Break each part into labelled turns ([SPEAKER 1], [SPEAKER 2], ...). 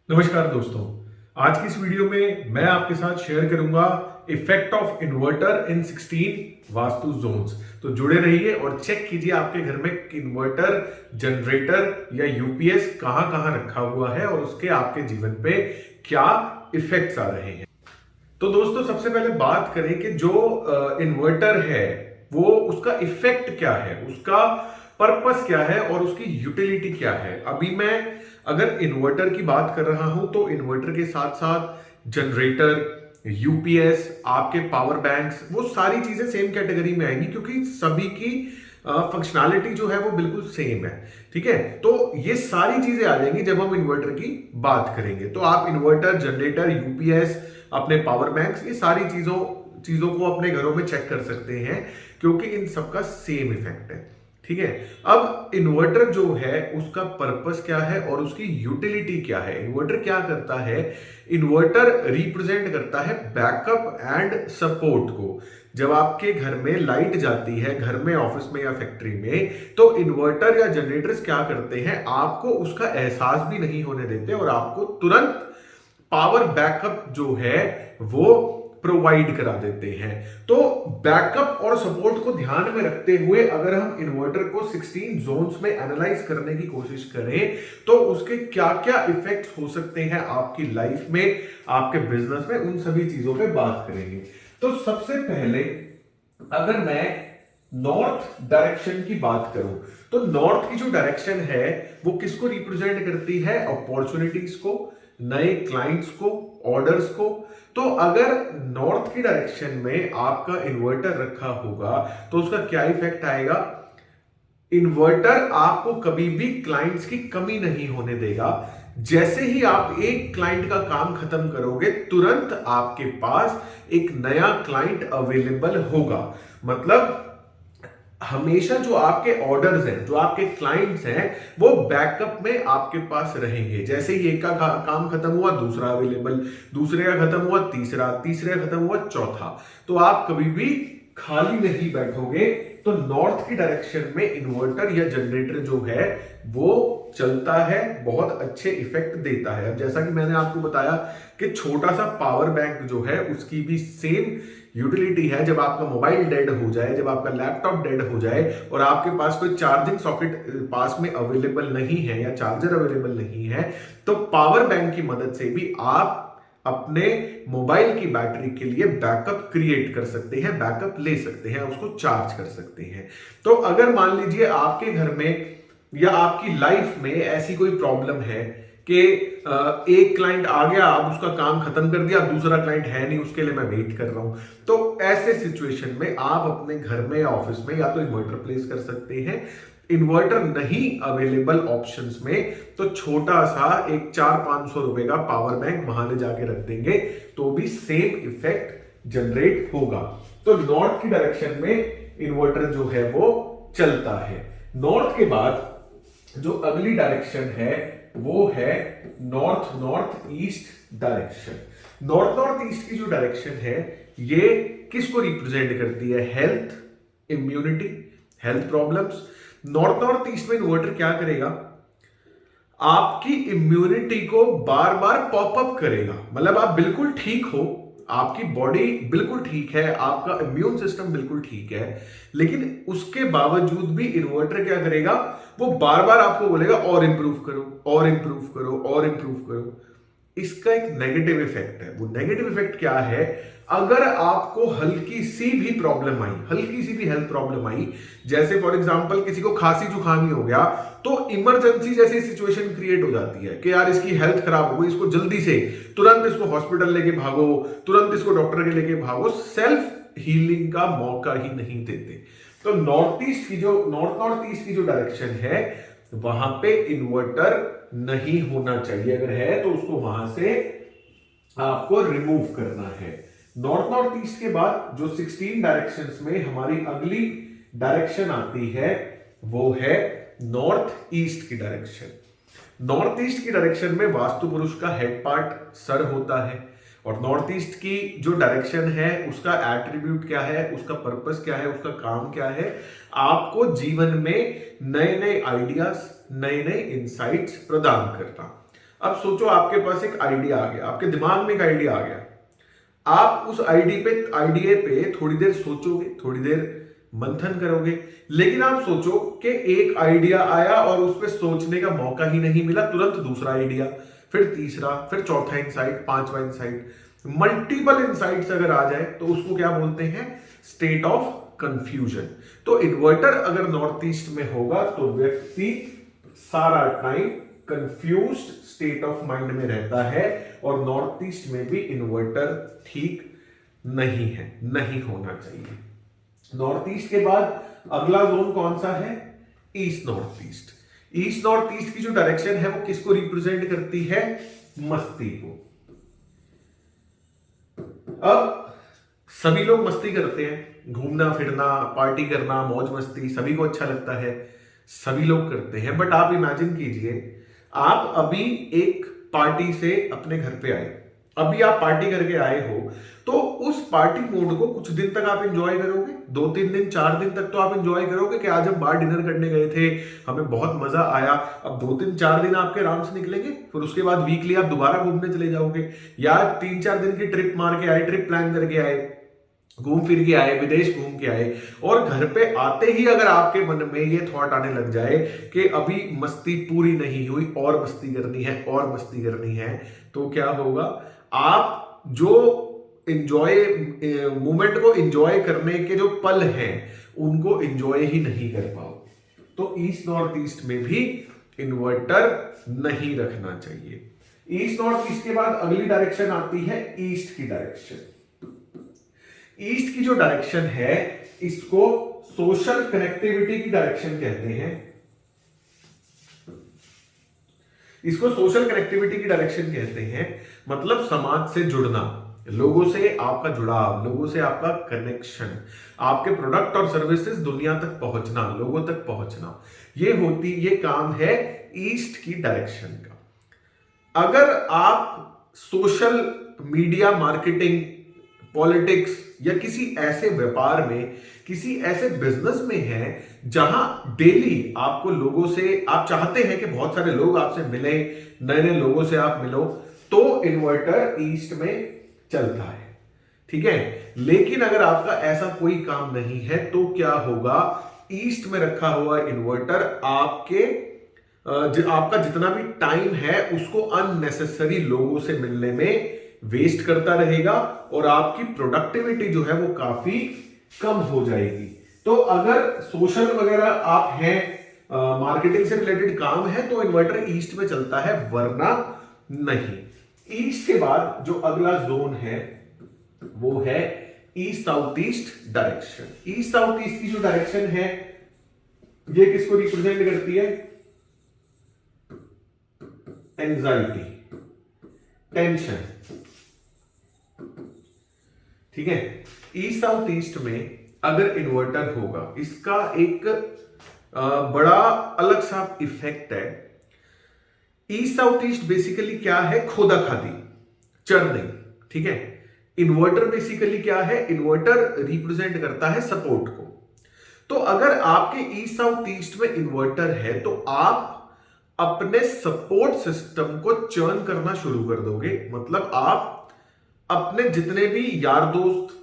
[SPEAKER 1] नमस्कार दोस्तों। आज की इस वीडियो में मैं आपके साथ शेयर करूंगा effect of inverter in 16 vastu zones. तो जुड़े रहिए और चेक कीजिए आपके घर में इन्वर्टर, जनरेटर या यूपीएस कहां कहां रखा हुआ है और उसके आपके जीवन पे क्या इफेक्ट्स आ रहे हैं। तो दोस्तों सबसे पहले बात करें कि जो इन्वर्टर है वो उसका इफेक्ट क्या है, उसका पर्पस क्या है और उसकी यूटिलिटी क्या है। अभी मैं अगर इन्वर्टर की बात कर रहा हूं तो इन्वर्टर के साथ साथ जनरेटर, यूपीएस, आपके पावर बैंक्स, वो सारी चीजें सेम कैटेगरी में आएंगी क्योंकि सभी की फंक्शनैलिटी जो है वो बिल्कुल सेम है। ठीक है, तो ये सारी चीजें आ जाएंगी जब हम इन्वर्टर की बात करेंगे। तो आप इन्वर्टर, जनरेटर, यूपीएस, अपने पावर बैंक्स, ये सारी चीजों को अपने घरों में चेक कर सकते हैं क्योंकि इन सबका सेम इफेक्ट है। ठीक है, अब इन्वर्टर जो है उसका पर्पस क्या है और उसकी यूटिलिटी क्या है। इन्वर्टर क्या करता है? इन्वर्टर रिप्रेजेंट करता है बैकअप एंड सपोर्ट को। जब आपके घर में लाइट जाती है, घर में, ऑफिस में या फैक्ट्री में, तो इन्वर्टर या जनरेटर्स क्या करते हैं, आपको उसका एहसास भी नहीं होने देते और आपको तुरंत पावर बैकअप जो है वो प्रोवाइड करा देते हैं। तो बैकअप और सपोर्ट को ध्यान में रखते हुए अगर हम इन्वर्टर को 16 जोन्स में एनालाइज करने की कोशिश करें तो उसके क्या क्या इफेक्ट्स हो सकते हैं आपकी लाइफ में, आपके बिजनेस में, उन सभी चीजों पे बात करेंगे। तो सबसे पहले अगर मैं नॉर्थ डायरेक्शन की बात करूं तो नॉर्थ की जो डायरेक्शन है वो किसको रिप्रेजेंट करती है? अपॉर्चुनिटीज को, नए क्लाइंट्स को, ऑर्डर्स को। तो अगर नॉर्थ की डायरेक्शन में आपका इन्वर्टर रखा होगा तो उसका क्या इफेक्ट आएगा? इन्वर्टर आपको कभी भी क्लाइंट्स की कमी नहीं होने देगा। जैसे ही आप एक क्लाइंट का काम खत्म करोगे तुरंत आपके पास एक नया क्लाइंट अवेलेबल होगा। मतलब हमेशा जो आपके ऑर्डर्स हैं, जो आपके क्लाइंट्स हैं, वो बैकअप में आपके पास रहेंगे। जैसे ही एक का काम खत्म हुआ दूसरा अवेलेबल, दूसरे का खत्म हुआ तीसरा, तीसरे का खत्म हुआ चौथा। तो आप कभी भी खाली नहीं बैठोगे। तो नॉर्थ की डायरेक्शन में इन्वर्टर या जनरेटर जो है वो चलता है, बहुत अच्छे इफेक्ट देता है। अब जैसा कि मैंने आपको बताया कि छोटा सा पावर बैंक जो है उसकी भी सेम यूटिलिटी है। जब आपका मोबाइल डेड हो जाए, जब आपका लैपटॉप डेड हो जाए और आपके पास कोई चार्जिंग सॉकेट पास में अवेलेबल नहीं है या चार्जर अवेलेबल नहीं है, तो पावर बैंक की मदद से भी आप अपने मोबाइल की बैटरी के लिए बैकअप क्रिएट कर सकते हैं, बैकअप ले सकते हैं, उसको चार्ज कर सकते हैं। तो अगर मान लीजिए आपके घर में या आपकी लाइफ में ऐसी कोई प्रॉब्लम है कि एक क्लाइंट आ गया, अब उसका काम खत्म कर दिया, दूसरा क्लाइंट है नहीं, उसके लिए मैं वेट कर रहा हूं, तो ऐसे सिचुएशन में आप अपने घर में या ऑफिस में या तो इन्वर्टर प्लेस कर सकते हैं। इन्वर्टर नहीं अवेलेबल ऑप्शंस में तो छोटा सा एक 400-500 रुपए का पावर बैंक वहां ले जाके रख देंगे तो भी सेम इफेक्ट जनरेट होगा। तो नॉर्थ की डायरेक्शन में इन्वर्टर जो है वो चलता है। नॉर्थ के बाद जो अगली डायरेक्शन है वो है north north east direction. North north east की जो डायरेक्शन है ये किसको रिप्रेजेंट करती है? Health, immunity, health problems. North north east में इन्वर्टर क्या करेगा? आपकी इम्यूनिटी को बार बार पॉपअप करेगा। मतलब आप बिल्कुल ठीक हो, आपकी बॉडी बिल्कुल ठीक है, आपका इम्यून सिस्टम बिल्कुल ठीक है, लेकिन उसके बावजूद भी इन्वर्टर क्या करेगा? वो बार बार आपको बोलेगा और इंप्रूव करो, और इंप्रूव करो, और इंप्रूव करो। इसका एक नेगेटिव इफेक्ट है। वो नेगेटिव इफेक्ट क्या है? अगर आपको हल्की सी भी प्रॉब्लम आई, हल्की सी भी हेल्थ प्रॉब्लम आई, जैसे फॉर एग्जांपल किसी को खांसी जुकाम ही हो गया, तो इमरजेंसी जैसी सिचुएशन क्रिएट हो जाती है कि यार इसकी हेल्थ खराब हो गई, इसको जल्दी से तुरंत इसको हॉस्पिटल लेके भागो, तुरंत इसको डॉक्टर के लेके भागो। सेल्फ हीलिंग का मौका ही नहीं देते। तो नॉर्थ नॉर्थ ईस्ट की जो डायरेक्शन है वहां पे इन्वर्टर नहीं होना चाहिए। अगर है तो उसको वहां से आपको रिमूव करना है। नॉर्थ नॉर्थ ईस्ट के बाद जो 16 डायरेक्शंस में हमारी अगली डायरेक्शन आती है वो है नॉर्थ ईस्ट की डायरेक्शन। नॉर्थ ईस्ट की डायरेक्शन में वास्तु पुरुष का हेड पार्ट सर होता है और नॉर्थ ईस्ट की जो डायरेक्शन है उसका एट्रीब्यूट क्या है, उसका पर्पस क्या है, उसका काम क्या है? आपको जीवन में नए नए आइडियाज, नए नए इंसाइट्स प्रदान करना। अब सोचो आपके पास एक आइडिया आ गया, आपके दिमाग में एक आइडिया आ गया, आप उस आइडिया पे थोड़ी देर सोचोगे, थोड़ी देर मंथन करोगे, लेकिन आप सोचो कि एक आइडिया आया और उस पर सोचने का मौका ही नहीं मिला, तुरंत दूसरा आइडिया, फिर तीसरा, फिर चौथा इंसाइट, पांचवा इंसाइट, मल्टीपल इंसाइट्स अगर आ जाए तो उसको क्या बोलते हैं? State of confusion. तो इन्वर्टर अगर नॉर्थ ईस्ट में होगा तो व्यक्ति सारा time confused state of mind में रहता है, और नॉर्थ ईस्ट में भी इन्वर्टर ठीक नहीं है, नहीं होना चाहिए। नॉर्थ ईस्ट के बाद अगला जोन कौन सा है? East north east. East north east की जो डायरेक्शन है वो किसको रिप्रेजेंट करती है? मस्ती को। अब सभी लोग मस्ती करते हैं, घूमना फिरना, पार्टी करना, मौज मस्ती सभी को अच्छा लगता है, सभी लोग करते हैं। बट आप इमेजिन कीजिए, आप अभी एक पार्टी से अपने घर पे आए, अभी आप पार्टी करके आए हो, तो उस पार्टी मूड को कुछ दिन तक आप एंजॉय करोगे, 2-3 दिन 4 दिन तक तो आप एंजॉय करोगे कि आज हम बाहर डिनर करने गए थे, हमें बहुत मजा आया। अब 2-3-4 दिन आपके आराम से निकलेंगे, फिर उसके बाद वीकली आप दोबारा घूमने चले जाओगे, या 3-4 दिन की ट्रिप मार के आए, ट्रिप प्लान करके आए, घूम फिर के आए, विदेश घूम के आए, और घर पे आते ही अगर आपके मन में ये थॉट आने लग जाए कि अभी मस्ती पूरी नहीं हुई, और मस्ती करनी है, और मस्ती करनी है, तो क्या होगा? आप जो एंजॉय मोमेंट को एंजॉय करने के जो पल हैं उनको एंजॉय ही नहीं कर पाओगे। तो ईस्ट नॉर्थ ईस्ट में भी इन्वर्टर नहीं रखना चाहिए। ईस्ट नॉर्थ ईस्ट के बाद अगली डायरेक्शन आती है ईस्ट की डायरेक्शन। ईस्ट की जो डायरेक्शन है इसको सोशल कनेक्टिविटी की डायरेक्शन कहते हैं। इसको सोशल कनेक्टिविटी की डायरेक्शन कहते हैं, मतलब समाज से जुड़ना, लोगों से आपका जुड़ाव, लोगों से आपका कनेक्शन, आपके प्रोडक्ट और सर्विसेज दुनिया तक पहुंचना, लोगों तक पहुंचना, ये काम है ईस्ट की डायरेक्शन का। अगर आप सोशल मीडिया मार्केटिंग, पॉलिटिक्स या किसी ऐसे व्यापार में, किसी ऐसे बिजनेस में हैं जहां डेली आपको लोगों से, आप चाहते हैं कि बहुत सारे लोग आपसे मिले, नए नए लोगों से आप मिलो, तो इन्वर्टर ईस्ट में चलता है, ठीक है। लेकिन अगर आपका ऐसा कोई काम नहीं है तो क्या होगा? ईस्ट में रखा हुआ इन्वर्टर आपका जितना भी टाइम है उसको अननेसेसरी लोगों से मिलने में वेस्ट करता रहेगा, और आपकी प्रोडक्टिविटी जो है वो काफी कम हो जाएगी। तो अगर सोशल वगैरह आप हैं, मार्केटिंग से रिलेटेड काम है, तो इन्वर्टर ईस्ट में चलता है, वरना नहीं। ईस्ट के बाद जो अगला जोन है वो है east south east direction. East south east की जो डायरेक्शन है ये किसको रिप्रेजेंट करती है? एंजाइटी, टेंशन, ठीक है। ईस्ट साउथ ईस्ट में अगर इन्वर्टर होगा, इसका एक बड़ा अलग सा इफेक्ट है। ईस्ट साउथ ईस्ट बेसिकली क्या है? खोदा खादी, चर्निंग, ठीक है। इन्वर्टर बेसिकली क्या है? इन्वर्टर रिप्रेजेंट करता है सपोर्ट को। तो अगर आपके ईस्ट साउथ ईस्ट में इन्वर्टर है तो आप अपने सपोर्ट सिस्टम को चर्न करना शुरू कर दोगे। मतलब आप अपने जितने भी यार दोस्त,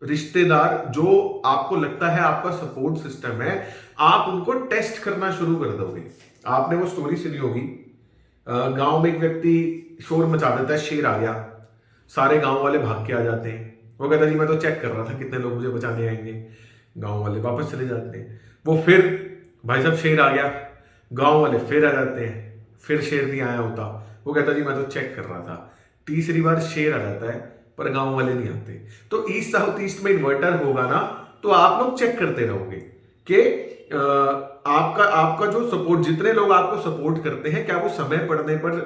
[SPEAKER 1] रिश्तेदार, जो आपको लगता है आपका सपोर्ट सिस्टम है, आप उनको टेस्ट करना शुरू कर दोगे। आपने वो स्टोरी सुनी होगी, गांव में एक व्यक्ति शोर मचा देता है, शेर आ गया, सारे गांव वाले भाग के आ जाते हैं। वो कहता जी मैं तो चेक कर रहा था कितने लोग मुझे बचाने आएंगे। गांव वाले वापस चले जाते हैं। वो फिर भाई साहब शेर आ गया, गांव वाले फिर आ जाते हैं, फिर शेर नहीं आया होता। वो कहता जी मैं तो चेक कर रहा था। तीसरी बार शेर आ जाता है पर गांव वाले नहीं आते। तो ईस्ट साउथ ईस्ट में इन्वर्टर होगा ना, तो आप लोग चेक करते रहोगे कि आपका जो सपोर्ट, जितने लोग आपको सपोर्ट करते हैं, क्या वो समय पड़ने पर,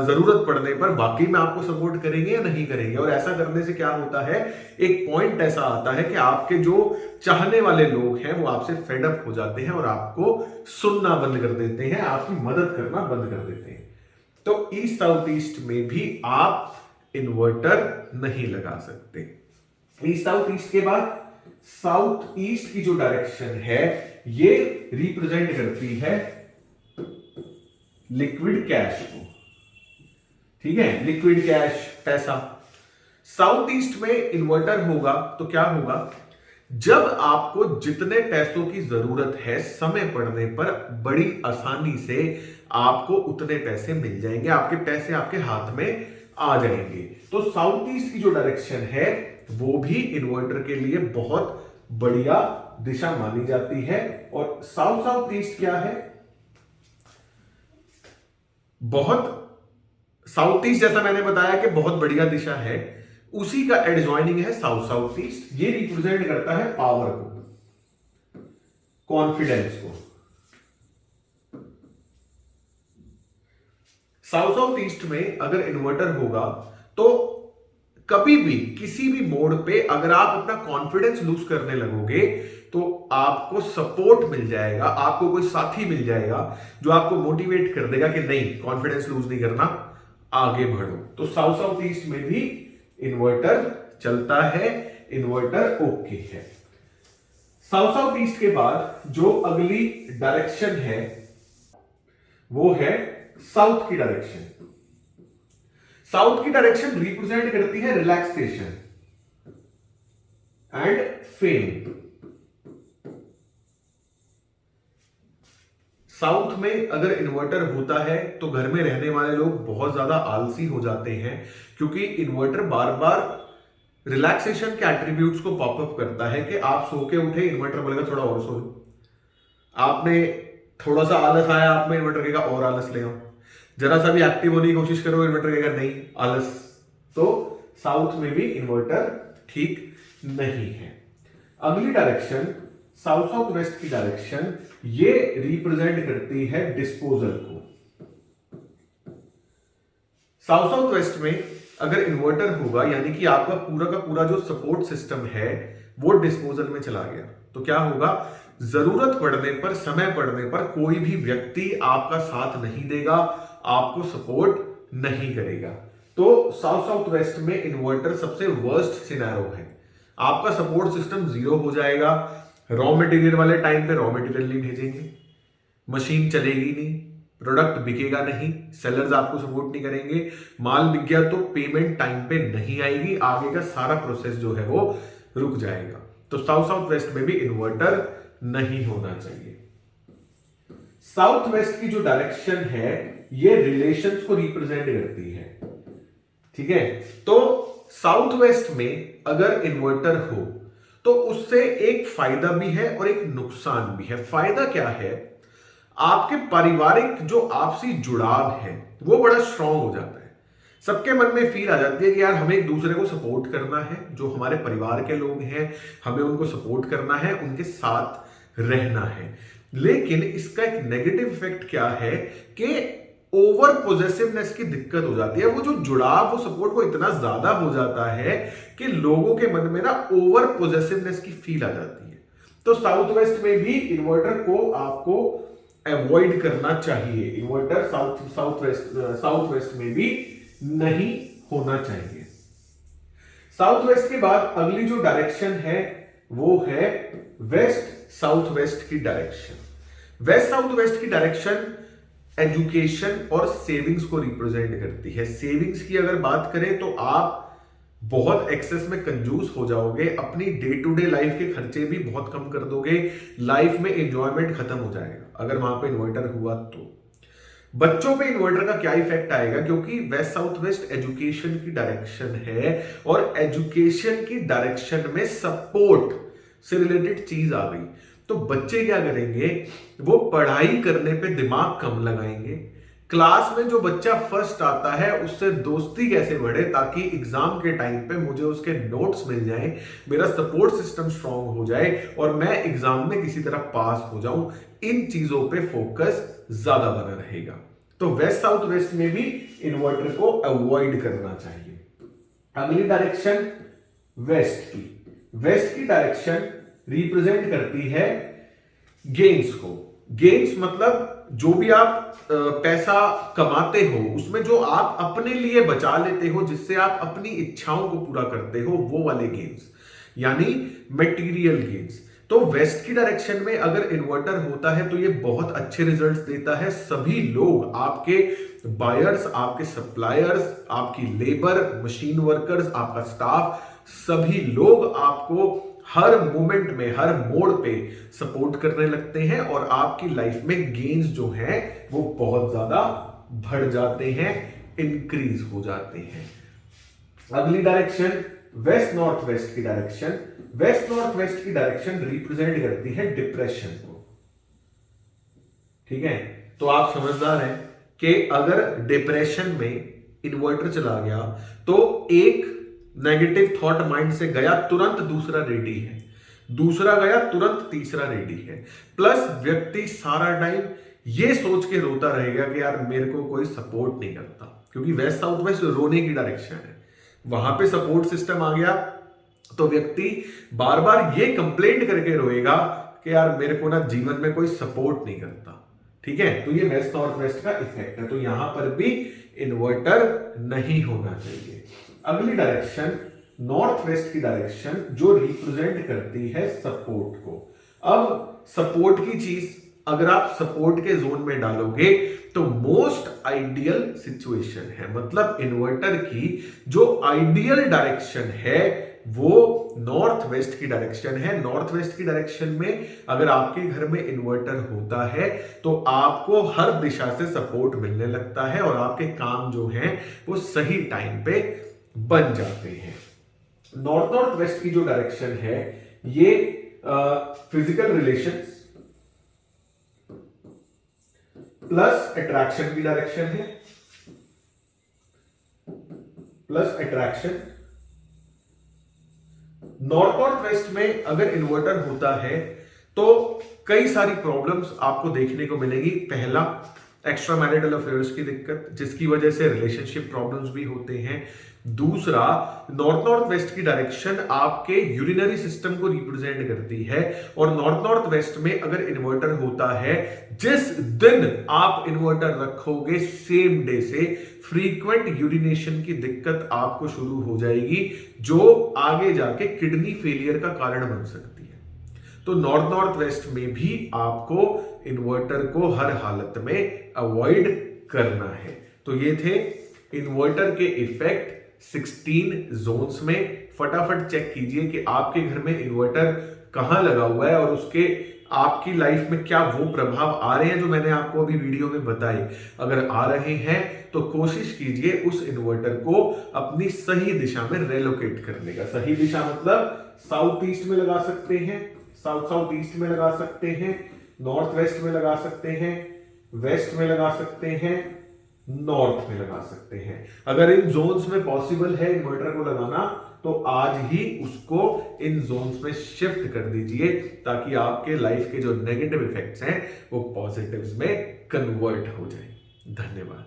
[SPEAKER 1] जरूरत पड़ने पर वाकई में आपको सपोर्ट करेंगे या नहीं करेंगे। और ऐसा करने से क्या होता है, एक पॉइंट ऐसा आता है कि आपके जो चाहने वाले लोग हैं वो आपसे फेड अप हो जाते हैं और आपको सुनना बंद कर देते हैं, आपकी मदद करना बंद कर देते हैं। तो ईस्ट साउथ ईस्ट में भी आप इन्वर्टर नहीं लगा सकते। ईस्ट साउथ ईस्ट के बाद साउथ ईस्ट की जो डायरेक्शन है ये रिप्रेजेंट करती है लिक्विड कैश को। ठीक है, लिक्विड कैश, पैसा। साउथ ईस्ट में इन्वर्टर होगा तो क्या होगा, जब आपको जितने पैसों की जरूरत है समय पड़ने पर बड़ी आसानी से आपको उतने पैसे मिल जाएंगे, आपके पैसे आपके हाथ में आ जाएंगे। तो साउथ ईस्ट की जो डायरेक्शन है वो भी इन्वर्टर के लिए बहुत बढ़िया दिशा मानी जाती है। और साउथ साउथ ईस्ट क्या है, बहुत साउथ ईस्ट जैसा मैंने बताया कि बहुत बढ़िया दिशा है, उसी का एडजॉइनिंग है साउथ साउथ ईस्ट। ये रिप्रेजेंट करता है पावर को, कॉन्फिडेंस को। साउथ साउथ ईस्ट में अगर इन्वर्टर होगा तो कभी भी किसी भी मोड पे अगर आप अपना कॉन्फिडेंस लूज करने लगोगे तो आपको सपोर्ट मिल जाएगा, आपको कोई साथी मिल जाएगा जो आपको मोटिवेट कर देगा कि नहीं, कॉन्फिडेंस लूज नहीं करना, आगे बढ़ो। तो साउथ साउथ ईस्ट में भी इन्वर्टर चलता है, इन्वर्टर ओके है। साउथ साउथ ईस्ट के बाद जो अगली डायरेक्शन है वो है साउथ की डायरेक्शन। साउथ की डायरेक्शन रिप्रेजेंट करती है रिलैक्सेशन एंड फेम। साउथ में अगर इन्वर्टर होता है तो घर में रहने वाले लोग बहुत ज्यादा आलसी हो जाते हैं, क्योंकि इन्वर्टर बार बार रिलैक्सेशन के एट्रीब्यूट्स को पॉपअप करता है कि आप सो के उठे, इन्वर्टर बोलेगा थोड़ा और सो लो। आपने थोड़ा सा आलस आया, आप में इन्वर्टर कहेगा और आलस ले आओ। जरा सा भी एक्टिव होने की कोशिश करो, इन्वर्टर कहेगा नहीं, आलस। तो साउथ में भी इन्वर्टर ठीक नहीं है। अगली डायरेक्शन साउथ साउथ वेस्ट की डायरेक्शन, ये रिप्रेजेंट करती है डिस्पोजल को। साउथ साउथ वेस्ट में अगर इन्वर्टर होगा यानी कि आपका पूरा का पूरा जो सपोर्ट सिस्टम है वो डिस्पोजल में चला गया, तो क्या होगा, जरूरत पड़ने पर, समय पड़ने पर कोई भी व्यक्ति आपका साथ नहीं देगा, आपको सपोर्ट नहीं करेगा। तो साउथ साउथ वेस्ट में इन्वर्टर सबसे वर्स्ट सिनेरियो है, आपका सपोर्ट सिस्टम जीरो हो जाएगा, रॉ मटेरियल वाले टाइम पे रॉ मटेरियल नहीं भेजेंगे, मशीन चलेगी नहीं, प्रोडक्ट बिकेगा नहीं, सेलर्स आपको सपोर्ट नहीं करेंगे, माल बिक गया तो पेमेंट टाइम पे नहीं आएगी, आगे का सारा प्रोसेस जो है वो रुक जाएगा। तो साउथ साउथ वेस्ट में भी इन्वर्टर नहीं होना चाहिए। साउथ वेस्ट की जो डायरेक्शन है ये रिलेशंस को रिप्रेजेंट करती है, ठीक है। तो साउथ वेस्ट में अगर इन्वर्टर हो तो उससे एक फायदा भी है और एक नुकसान भी है। फायदा क्या है, आपके पारिवारिक जो आपसी जुड़ाव है वो बड़ा स्ट्रांग हो जाता है, सबके मन में फील आ जाती है कि यार हमें एक दूसरे को सपोर्ट करना है, जो हमारे परिवार के लोग हैं हमें उनको सपोर्ट करना है, उनके साथ रहना है। लेकिन इसका एक नेगेटिव इफेक्ट क्या है कि ओवर पोजेसिवनेस की दिक्कत हो जाती है, वो जो जुड़ाव, वो सपोर्ट को इतना ज्यादा हो जाता है कि लोगों के मन में ना ओवर पोजेसिवनेस की फील आ जाती है। तो साउथ वेस्ट में भी इन्वर्टर को आपको अवॉइड करना चाहिए, इन्वर्टर साउथ वेस्ट में भी नहीं होना चाहिए। साउथ वेस्ट के बाद अगली जो डायरेक्शन है वो है वेस्ट साउथ वेस्ट की डायरेक्शन। वेस्ट साउथ वेस्ट की डायरेक्शन एजुकेशन और सेविंग्स को रिप्रेजेंट करती है। सेविंग्स की अगर बात करें तो आप बहुत एक्सेस में कंजूस हो जाओगे, अपनी डे टू डे लाइफ के खर्चे भी बहुत कम कर दोगे, लाइफ में एंजॉयमेंट खत्म हो जाएगा अगर वहां पे इन्वर्टर हुआ तो। बच्चों पे इन्वर्टर का क्या इफेक्ट आएगा, क्योंकि वेस्ट साउथ वेस्ट एजुकेशन की डायरेक्शन है और एजुकेशन की डायरेक्शन में सपोर्ट से रिलेटेड चीज आ गई, तो बच्चे क्या करेंगे, वो पढ़ाई करने पे दिमाग कम लगाएंगे। क्लास में जो बच्चा फर्स्ट आता है उससे दोस्ती कैसे बढ़े ताकि एग्जाम के टाइम पे मुझे उसके नोट्स मिल जाएं, मेरा सपोर्ट सिस्टम स्ट्रांग हो जाए और मैं एग्जाम में किसी तरह पास हो जाऊं, इन चीजों पे फोकस ज्यादा बना रहेगा। तो वेस्ट साउथ वेस्ट में भी इन्वर्टर को अवॉइड करना चाहिए। अगली डायरेक्शन वेस्ट की डायरेक्शन रिप्रेजेंट करती है गेन्स को। गेन्स मतलब जो भी आप पैसा कमाते हो उसमें जो आप अपने लिए बचा लेते हो, जिससे आप अपनी इच्छाओं को पूरा करते हो, वो वाले गेन्स, यानी मटेरियल गेन्स। तो वेस्ट की डायरेक्शन में अगर इन्वर्टर होता है तो ये बहुत अच्छे रिजल्ट्स देता है। सभी लोग आपके बायर्स, आपके सप्लायर्स, आपकी लेबर, मशीन वर्कर्स, आपका स्टाफ, सभी लोग आपको हर मोमेंट में, हर मोड़ पे सपोर्ट करने लगते हैं और आपकी लाइफ में गेन्स जो हैं वो बहुत ज्यादा बढ़ जाते हैं, इंक्रीज हो जाते हैं। अगली डायरेक्शन वेस्ट नॉर्थ वेस्ट की डायरेक्शन। वेस्ट नॉर्थ वेस्ट की डायरेक्शन रिप्रेजेंट करती है डिप्रेशन को। ठीक है, तो आप समझदार हैं कि अगर डिप्रेशन में इन्वर्टर चला गया तो एक नेगेटिव थॉट माइंड से गया, तुरंत दूसरा रेडी है, दूसरा गया तुरंत तीसरा रेडी है, प्लस व्यक्ति सारा टाइम ये सोच के रोता रहेगा कि यार मेरे को कोई सपोर्ट नहीं करता, क्योंकि वेस्ट साउथ वेस्ट रोने की डायरेक्शन है। वहां पे सपोर्ट सिस्टम आ गया तो व्यक्ति बार बार ये कंप्लेंट करके रोएगा कि यार मेरे को ना जीवन में कोई सपोर्ट नहीं करता। ठीक है, तो ये वेस्ट नॉर्थ वेस्ट का इफेक्ट है, तो यहां पर भी इन्वर्टर नहीं होना चाहिए। अगली डायरेक्शन नॉर्थ वेस्ट की डायरेक्शन जो रिप्रेजेंट करती है सपोर्ट को। अब सपोर्ट की चीज अगर आप सपोर्ट के जोन में डालोगे तो मोस्ट आइडियल सिचुएशन है, मतलब इन्वर्टर की जो आइडियल डायरेक्शन है वो नॉर्थ वेस्ट की डायरेक्शन है। नॉर्थ वेस्ट की डायरेक्शन में अगर आपके घर में इन्वर्टर होता है तो आपको हर दिशा से सपोर्ट मिलने लगता है और आपके काम जो हैं वो सही टाइम पे बन जाते हैं। नॉर्थ नॉर्थ वेस्ट की जो डायरेक्शन है ये फिजिकल रिलेशंस प्लस अट्रैक्शन की डायरेक्शन है, plus attraction. North north west में अगर इन्वर्टर होता है तो कई सारी प्रॉब्लम्स आपको देखने को मिलेगी। पहला, एक्स्ट्रा मैरिटल अफेयर्स की दिक्कत, जिसकी वजह से रिलेशनशिप प्रॉब्लम्स भी होते हैं। दूसरा, नॉर्थ नॉर्थ वेस्ट की डायरेक्शन आपके यूरिनरी सिस्टम को रिप्रेजेंट करती है और नॉर्थ नॉर्थ वेस्ट में अगर इन्वर्टर होता है, जिस दिन आप इन्वर्टर रखोगे सेम डे से फ्रीक्वेंट यूरिनेशन की दिक्कत आपको शुरू हो जाएगी, जो आगे जाके किडनी फेलियर का कारण बन सकती है। तो नॉर्थ नॉर्थ वेस्ट में भी आपको इन्वर्टर को हर हालत में अवॉइड करना है। तो ये थे इन्वर्टर के इफेक्ट 16 जोन्स में। फटाफट चेक कीजिए कि आपके घर में इन्वर्टर कहां लगा हुआ है और उसके आपकी लाइफ में क्या वो प्रभाव आ रहे हैं जो मैंने आपको अभी वीडियो में बताए। अगर आ रहे हैं तो कोशिश कीजिए उस इन्वर्टर को अपनी सही दिशा में रेलोकेट करने का। सही दिशा मतलब साउथ ईस्ट में लगा सकते हैं, साउथ साउथ ईस्ट में लगा सकते हैं, नॉर्थ वेस्ट में लगा सकते हैं, वेस्ट में लगा सकते हैं, नॉर्थ में लगा सकते हैं। अगर इन जोन्स में पॉसिबल है इन्वर्टर को लगाना तो आज ही उसको इन जोन्स में शिफ्ट कर दीजिए, ताकि आपके लाइफ के जो नेगेटिव इफेक्ट्स हैं वो पॉजिटिव्स में कन्वर्ट हो जाए। धन्यवाद।